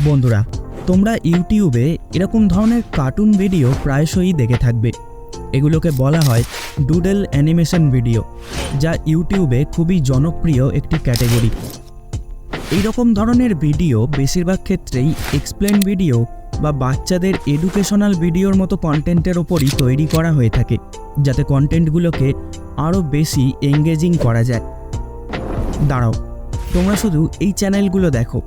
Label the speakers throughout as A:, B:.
A: বন্ধুরা, তোমরা ইউটিউবে এরকম ধরনের কার্টুন ভিডিও প্রায়শই দেখে থাকবে। এগুলোকে বলা হয় ডুডল অ্যানিমেশন ভিডিও, যা ইউটিউবে খুবই জনপ্রিয় একটি ক্যাটাগরি। এই রকম ধরনের ভিডিও বেশিরভাগ ক্ষেত্রেই এক্সপ্লেন ভিডিও বা বাচ্চাদের এডুকেশনাল ভিডিওর মতো কন্টেন্টের ওপরই তৈরি করা হয়ে থাকে, যাতে কন্টেন্টগুলোকে আরও বেশি এঙ্গেজিং করা যায়। দাঁড়াও, তোমরা শুধু এই চ্যানেলগুলো দেখো,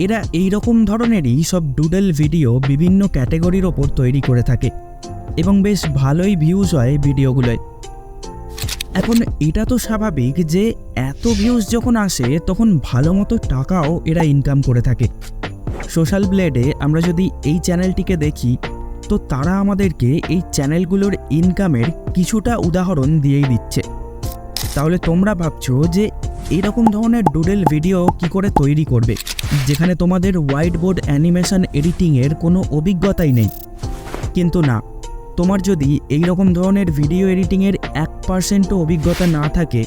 A: এরা এই রকম ধরনেরই সব ডুডল ভিডিও বিভিন্ন ক্যাটাগরির ওপর তৈরি করে থাকে এবং বেশ ভালোই ভিউজ হয় ভিডিওগুলোয়। এখন এটা তো স্বাভাবিক যে এত ভিউজ যখন আসে তখন ভালো মতো টাকাও এরা ইনকাম করে থাকে। সোশ্যাল ব্লেডে আমরা যদি এই চ্যানেলটিকে দেখি, তো তারা আমাদেরকে এই চ্যানেলগুলোর ইনকামের কিছুটা উদাহরণ দিয়েই দিচ্ছে। তাহলে তোমরা ভাবছো যে এরকম ধরনের ডুডল ভিডিও কি করে তৈরি করবে, যেখানে তোমাদের হোয়াইট বোর্ড অ্যানিমেশন এডিটিংয়ের কোনো অভিজ্ঞতাই নেই। কিন্তু না, তোমার যদি এই রকম ধরনের ভিডিও এডিটিংয়ের 1% অভিজ্ঞতা না থাকে,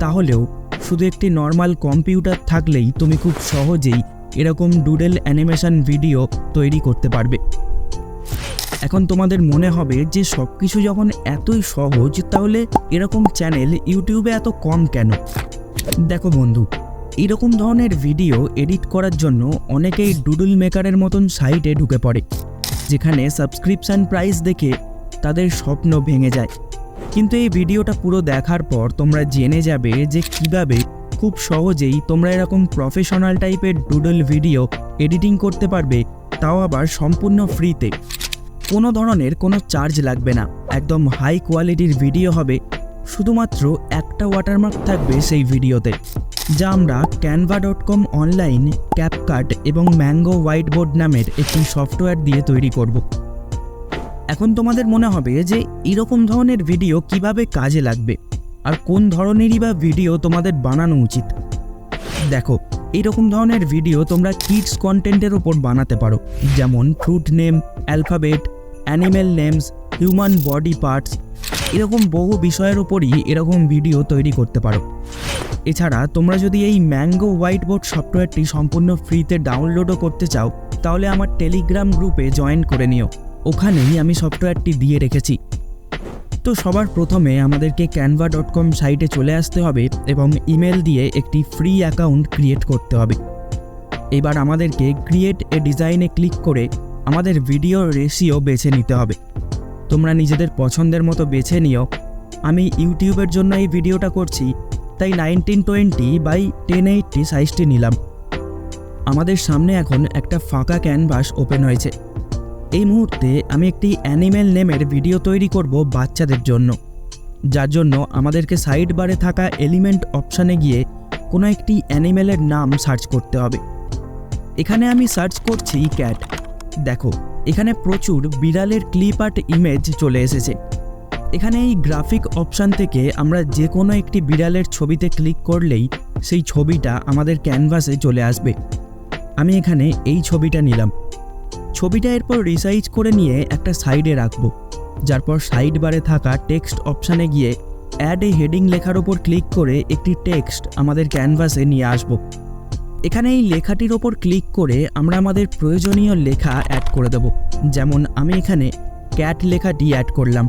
A: তাহলেও শুধু একটি নর্মাল কম্পিউটার থাকলেই তুমি খুব সহজেই এরকম ডুডল অ্যানিমেশন ভিডিও তৈরি করতে পারবে। এখন তোমাদের মনে হবে যে সব কিছু যখন এতই সহজ, তাহলে এরকম চ্যানেল ইউটিউবে এত কম কেন? দেখো বন্ধু, এরকম ধরনের ভিডিও এডিট করার জন্য অনেকেই ডুডল মেকারের মতন সাইটে ঢুকে পড়ে, যেখানে সাবস্ক্রিপশান প্রাইস দেখে তাদের স্বপ্ন ভেঙে যায়। কিন্তু এই ভিডিওটা পুরো দেখার পর তোমরা জেনে যাবে যে কিভাবে খুব সহজেই তোমরা এরকম প্রফেশনাল টাইপের ডুডল ভিডিও এডিটিং করতে পারবে, তাও আবার সম্পূর্ণ ফ্রিতে। কোনো ধরনের কোনো চার্জ লাগবে না, একদম হাই কোয়ালিটির ভিডিও হবে। শুধুমাত্র একটা ওয়াটারমার্ক থাকবে সেই ভিডিওতে, যা আমরা canva.com অনলাইন, ক্যাপকাট এবং ম্যাঙ্গো হোয়াইট বোর্ড নামের একটি সফটওয়্যার দিয়ে তৈরি করব। এখন তোমাদের মনে হবে যে এরকম ধরনের ভিডিও কিভাবে কাজে লাগবে আর কোন ধরনেরই বা ভিডিও তোমাদের বানানো উচিত। দেখো, এইরকম ধরনের ভিডিও তোমরা কিডস কন্টেন্টের ওপর বানাতে পারো, যেমন fruit name, alphabet, animal names, human body parts, এরকম বহু বিষয়ের ওপরই এরকম ভিডিও তৈরি করতে পারো। এছাড়া তোমরা যদি এই ম্যাঙ্গো হোয়াইট বোর্ড সফটওয়্যারটি সম্পূর্ণ ফ্রিতে ডাউনলোডও করতে চাও, তাহলে আমার টেলিগ্রাম গ্রুপে জয়েন করে নিও, ওখানেই আমি সফটওয়্যারটি দিয়ে রেখেছি। তো সবার প্রথমে আমাদেরকে canva.com সাইটে চলে আসতে হবে এবং ইমেল দিয়ে একটি ফ্রি অ্যাকাউন্ট ক্রিয়েট করতে হবে। এবার আমাদেরকে ক্রিয়েট এ ডিজাইনে ক্লিক করে আমাদের ভিডিও রেশিও বেছে নিতে হবে। তোমরা নিজেদের পছন্দের মতো বেছে নিও। আমি ইউটিউবের জন্য এই ভিডিওটা করছি, তাই 1920x1080 সাইজটি নিলাম। আমাদের সামনে এখন একটা ফাঁকা ক্যানভাস ওপেন হয়েছে। এই মুহূর্তে আমি একটি অ্যানিমেল নেমের ভিডিও তৈরি করব বাচ্চাদের জন্য, যার জন্য আমাদেরকে সাইড বারে থাকা এলিমেন্ট অপশানে গিয়ে কোনো একটি অ্যানিমেলের নাম সার্চ করতে হবে। এখানে আমি সার্চ করছি ক্যাট। দেখো, এখানে প্রচুর বিড়ালের ক্লিপ আর্ট ইমেজ চলে এসেছে। এখানে এই গ্রাফিক অপশান থেকে আমরা যে কোনো একটি বিড়ালের ছবিতে ক্লিক করলেই সেই ছবিটা আমাদের ক্যানভাসে চলে আসবে। আমি এখানে এই ছবিটা নিলাম। ছবিটা এরপর রিসাইজ করে নিয়ে একটা সাইডে রাখবো, যার পর সাইড বারে থাকা টেক্সট অপশানে গিয়ে অ্যাড এ হেডিং লেখার ওপর ক্লিক করে একটি টেক্সট আমাদের ক্যানভাসে নিয়ে আসব। এখানে এই লেখাটির ওপর ক্লিক করে আমরা আমাদের প্রয়োজনীয় লেখা অ্যাড করে দেব। যেমন আমি এখানে ক্যাট লেখাটি অ্যাড করলাম।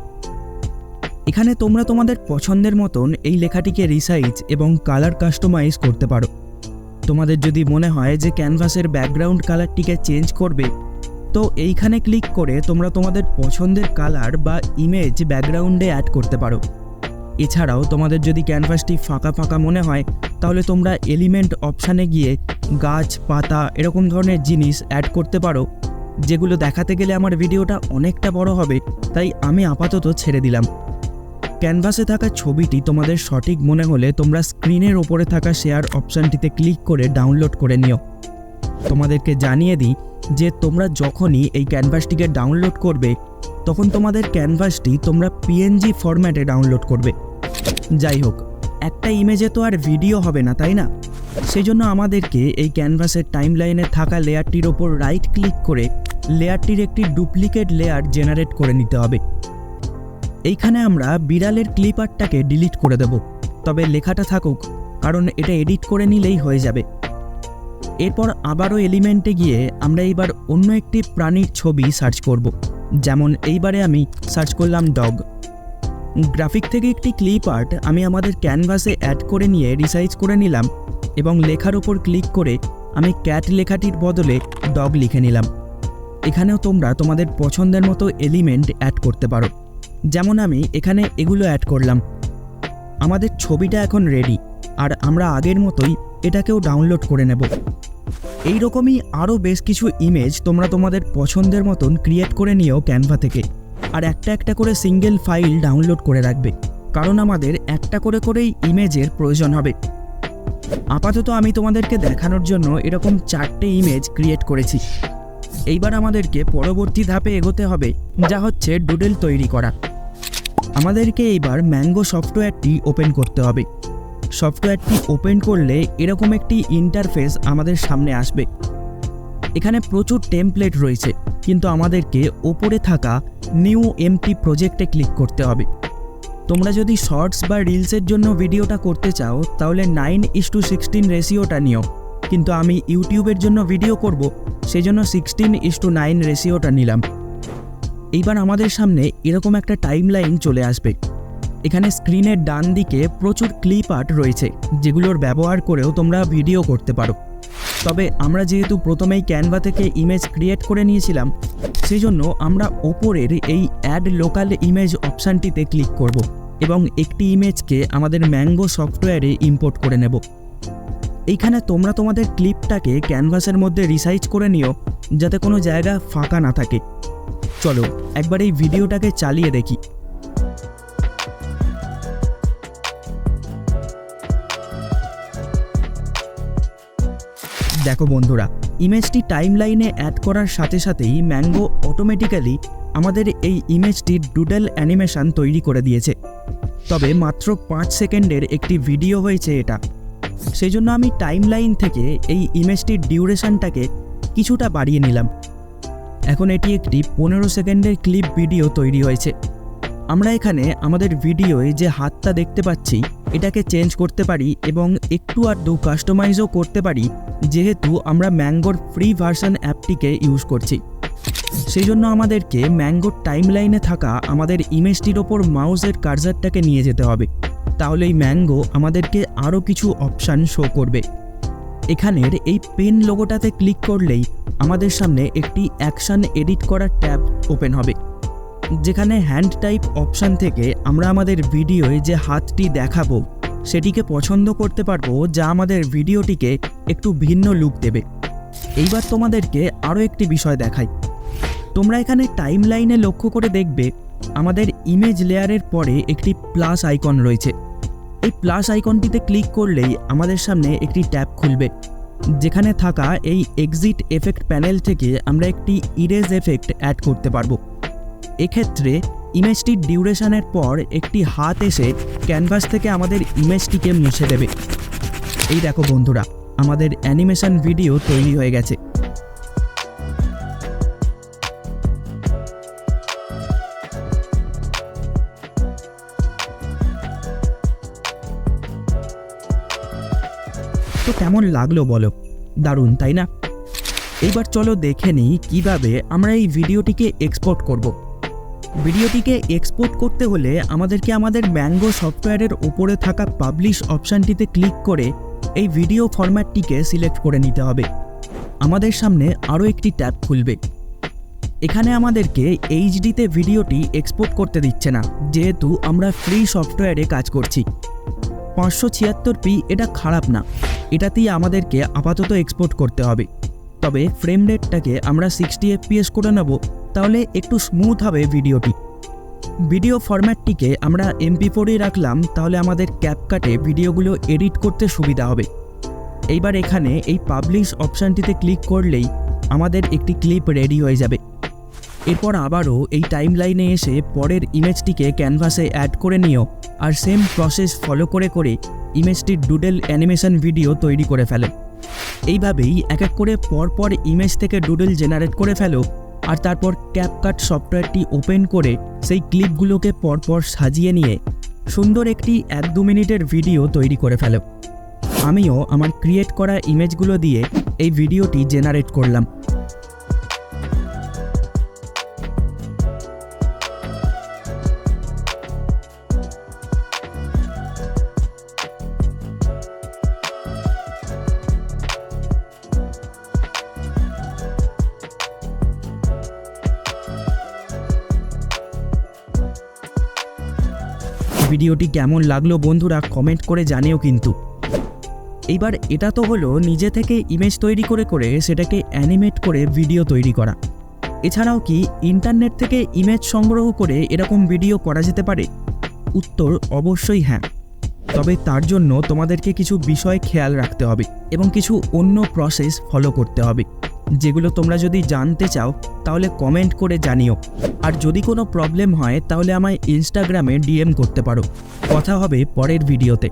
A: এখানে তোমরা তোমাদের পছন্দের মতন এই লেখাটিকে রিসাইজ এবং কালার কাস্টমাইজ করতে পারো। তোমাদের যদি মনে হয় যে ক্যানভাসের ব্যাকগ্রাউন্ড কালারটিকে চেঞ্জ করবে, তো এইখানে ক্লিক করে তোমরা তোমাদের পছন্দের কালার বা ইমেজ ব্যাকগ্রাউন্ডে অ্যাড করতে পারো। এছাড়াও তোমাদের যদি ক্যানভাসটি ফাঁকা ফাঁকা মনে হয়, তাহলে তোমরা এলিমেন্ট অপশানে গিয়ে গাছ, পাতা, এরকম ধরনের জিনিস অ্যাড করতে পারো, যেগুলো দেখাতে গেলে আমার ভিডিওটা অনেকটা বড় হবে, তাই আমি আপাতত ছেড়ে দিলাম। ক্যানভাসে থাকা ছবিটি তোমাদের সঠিক মনে হলে তোমরা স্ক্রিনের ওপরে থাকা শেয়ার অপশানটিতে ক্লিক করে ডাউনলোড করে নিও। তোমাদেরকে জানিয়ে দিই যে তোমরা যখনই এই ক্যানভাসটিকে ডাউনলোড করবে, তখন তোমাদের ক্যানভাসটি তোমরা পিএনজি ফরম্যাটে ডাউনলোড করবে। যাই হোক, একটা ইমেজে তো আর ভিডিও হবে না, তাই না? সেই জন্য আমাদেরকে এই ক্যানভাসের টাইমলাইনে থাকা লেয়ারটির ওপর রাইট ক্লিক করে লেয়ারটির একটি ডুপ্লিকেট লেয়ার জেনারেট করে নিতে হবে। এইখানে আমরা বিড়ালের ক্লিপ আর্টটাকে ডিলিট করে দেব, তবে লেখাটা থাকুক, কারণ এটা এডিট করে নিলেই হয়ে যাবে। এরপর আবারও এলিমেন্টে গিয়ে আমরা এইবার অন্য একটি প্রাণীর ছবি সার্চ করব। যেমন এইবারে আমি সার্চ করলাম ডগ। গ্রাফিক থেকে একটি ক্লিপ আর্ট আমি আমাদের ক্যানভাসে অ্যাড করে নিয়ে রিসাইজ করে নিলাম এবং লেখার ওপর ক্লিক করে আমি ক্যাট লেখাটির বদলে ডগ লিখে নিলাম। এখানেও তোমরা তোমাদের পছন্দের মতো এলিমেন্ট অ্যাড করতে পারো। যেমন আমি এখানে এগুলো অ্যাড করলাম। আমাদের ছবিটা এখন রেডি, আর আমরা আগের মতোই এটাকেও ডাউনলোড করে নেব। এই রকমই আরও বেশ কিছু ইমেজ তোমরা তোমাদের পছন্দের মতন ক্রিয়েট করে নিও ক্যানভা থেকে, আর একটা একটা করে সিঙ্গেল ফাইল ডাউনলোড করে রাখবে, কারণ আমাদের একটা করে করেই ইমেজের প্রয়োজন হবে। আপাতত আমি তোমাদেরকে দেখানোর জন্য এরকম 4টে ইমেজ ক্রিয়েট করেছি। এইবার আমাদেরকে পরবর্তী ধাপে এগোতে হবে, যা হচ্ছে ডুডল তৈরি করা। আমাদেরকে এইবার ম্যাঙ্গো সফটওয়্যারটি ওপেন করতে হবে। সফটওয়্যারটি ওপেন করলে এরকম একটি ইন্টারফেস আমাদের সামনে আসবে। এখানে প্রচুর টেমপ্লেট রয়েছে, কিন্তু আমাদেরকে ওপরে থাকা নিউ এমটি প্রজেক্টে ক্লিক করতে হবে। তোমরা যদি শর্টস বা রিলসের জন্য ভিডিওটা করতে চাও তাহলে 9:16 রেশিওটা নিও, কিন্তু আমি ইউটিউবের জন্য ভিডিও করব, সেজন্য 16:9 রেশিওটা নিলাম। এইবার আমাদের সামনে এরকম একটা টাইমলাইন চলে আসবে। এখানে স্ক্রিনের ডান দিকে প্রচুর ক্লিপ আর্ট রয়েছে, যেগুলোর ব্যবহার করেও তোমরা ভিডিও করতে পারো। তবে আমরা যেহেতু প্রথমেই ক্যানভা থেকে ইমেজ ক্রিয়েট করে নিয়েছিলাম, সেজন্য আমরা ওপরের এই অ্যাড লোকাল ইমেজ অপশানটিতে ক্লিক করব এবং একটি ইমেজকে আমাদের ম্যাঙ্গো সফটওয়্যারে ইম্পোর্ট করে নেব। এইখানে তোমরা তোমাদের ক্লিপটাকে ক্যানভাসের মধ্যে রিসাইজ করে নিও, যাতে কোনো জায়গা ফাঁকা না থাকে। চলো একবার এই ভিডিওটাকে চালিয়ে দেখি। দেখো বন্ধুরা, ইমেজটি টাইমলাইনে অ্যাড করার সাথে সাথেই ম্যাঙ্গো অটোমেটিক্যালি আমাদের এই ইমেজটির ডুডল অ্যানিমেশন তৈরি করে দিয়েছে। তবে মাত্র 5 সেকেন্ডের একটি ভিডিও হয়েছে এটা, সেই জন্য আমি টাইমলাইন থেকে এই ইমেজটির ডিউরেশনটাকে কিছুটা বাড়িয়ে নিলাম। এখন এটি একটি 15 সেকেন্ডের ক্লিপ ভিডিও তৈরি হয়েছে। আমরা এখানে আমাদের ভিডিওয় যে হাতটা দেখতে পাচ্ছি এটাকে চেঞ্জ করতে পারি এবং একটু আধটু কাস্টমাইজও করতে পারি, যেহেতু আমরা ম্যাঙ্গোর ফ্রি ভার্সন অ্যাপটিকে ইউজ করছি। সেই জন্য আমাদেরকে ম্যাঙ্গোর টাইমলাইনে থাকা আমাদের ইমেজটির ওপর মাউসের কার্সারটাকে নিয়ে যেতে হবে, তাহলে এই ম্যাঙ্গো আমাদেরকে আরও কিছু অপশান শো করবে। এখানের এই পেন লোগোটাতে ক্লিক করলেই আমাদের সামনে একটি অ্যাকশন এডিট করার ট্যাব ওপেন হবে, যেখানে হ্যান্ড টাইপ অপশান থেকে আমরা আমাদের ভিডিওয় যে হাতটি দেখাবো সেটিকে পছন্দ করতে পারবো, যা আমাদের ভিডিওটিকে একটু ভিন্ন লুক দেবে। এইবার তোমাদেরকে আরও একটি বিষয় দেখাই। তোমরা এখানে টাইমলাইনে লক্ষ্য করে দেখবে আমাদের ইমেজ লেয়ারের পরে একটি প্লাস আইকন রয়েছে। এই প্লাস আইকনটিতে ক্লিক করলেই আমাদের সামনে একটি ট্যাব খুলবে, যেখানে থাকা এই এক্সিট এফেক্ট প্যানেল থেকে আমরা একটি ইরেজ এফেক্ট অ্যাড করতে পারবো। এক্ষেত্রে ইমেজটির ডিউরেশনের পর একটি হাত এসে ক্যানভাস থেকে আমাদের ইমেজটিকে মুছে দেবে। এই দেখো বন্ধুরা, আমাদের অ্যানিমেশন ভিডিও তৈরি হয়ে গেছে। তো কেমন লাগলো বলো? দারুণ, তাই না? এইবার চলো দেখে নিই কীভাবে আমরা এই ভিডিওটিকে এক্সপোর্ট করব। ভিডিওটিকে এক্সপোর্ট করতে হলে আমাদেরকে আমাদের ম্যাঙ্গো সফটওয়্যারের ওপরে থাকা পাবলিশ অপশানটিতে ক্লিক করে এই ভিডিও ফরম্যাটটিকে সিলেক্ট করে নিতে হবে। আমাদের সামনে আরও একটি ট্যাব খুলবে। এখানে আমাদেরকে এইচডিতে ভিডিওটি এক্সপোর্ট করতে দিচ্ছে না, যেহেতু আমরা ফ্রি সফটওয়্যারে কাজ করছি। 576p এটা খারাপ না, এটাতেই আমাদেরকে আপাতত এক্সপোর্ট করতে হবে। তবে ফ্রেম রেটটাকে আমরা 60 fps করে নেব, তাহলে একটু স্মুথ হবে ভিডিওটি। ভিডিও ফরম্যাটটিকে আমরা MP4 রাখলাম, তাহলে আমাদের ক্যাপকাটে ভিডিওগুলো এডিট করতে সুবিধা হবে। এইবার এখানে এই পাবলিশ অপশানটিতে ক্লিক করলেই আমাদের একটি ক্লিপ রেডি হয়ে যাবে। এরপর আবারও এই টাইমলাইনে এসে পরের ইমেজটিকে ক্যানভাসে অ্যাড করে নিও, আর সেম প্রসেস ফলো করে করে ইমেজটির ডুডল অ্যানিমেশন ভিডিও তৈরি করে ফেলো। এইভাবেই এক এক করে পরপর ইমেজ থেকে ডুডল জেনারেট করে ফেলো, আর তারপর ক্যাপকাট সফটওয়্যারটি ওপেন করে সেই ক্লিপগুলোকে পরপর সাজিয়ে নিয়ে সুন্দর একটি 1-2 মিনিটের ভিডিও তৈরি করে ফেলো। আমিও আমার ক্রিয়েট করা ইমেজগুলো দিয়ে এই ভিডিওটি জেনারেট করলাম। ভিডিওটি কেমন লাগলো বন্ধুরা কমেন্ট করে জানিও কিন্তু। এইবার এটা তো হলো নিজে থেকে ইমেজ তৈরি করে করে সেটাকে অ্যানিমেট করে ভিডিও তৈরি করা। এছাড়াও কি ইন্টারনেট থেকে ইমেজ সংগ্রহ করে এরকম ভিডিও করা যেতে পারে? উত্তর অবশ্যই হ্যাঁ। তবে তার জন্য তোমাদেরকে কিছু বিষয় খেয়াল রাখতে হবে এবং কিছু অন্য প্রসেস ফলো করতে হবে, যেগুলো তোমরা যদি জানতে চাও তাহলে কমেন্ট করে জানিও। আর যদি কোনো প্রবলেম হয় তাহলে আমায় ইনস্টাগ্রামে ডিএম করতে পারো। কথা হবে পরের ভিডিওতে।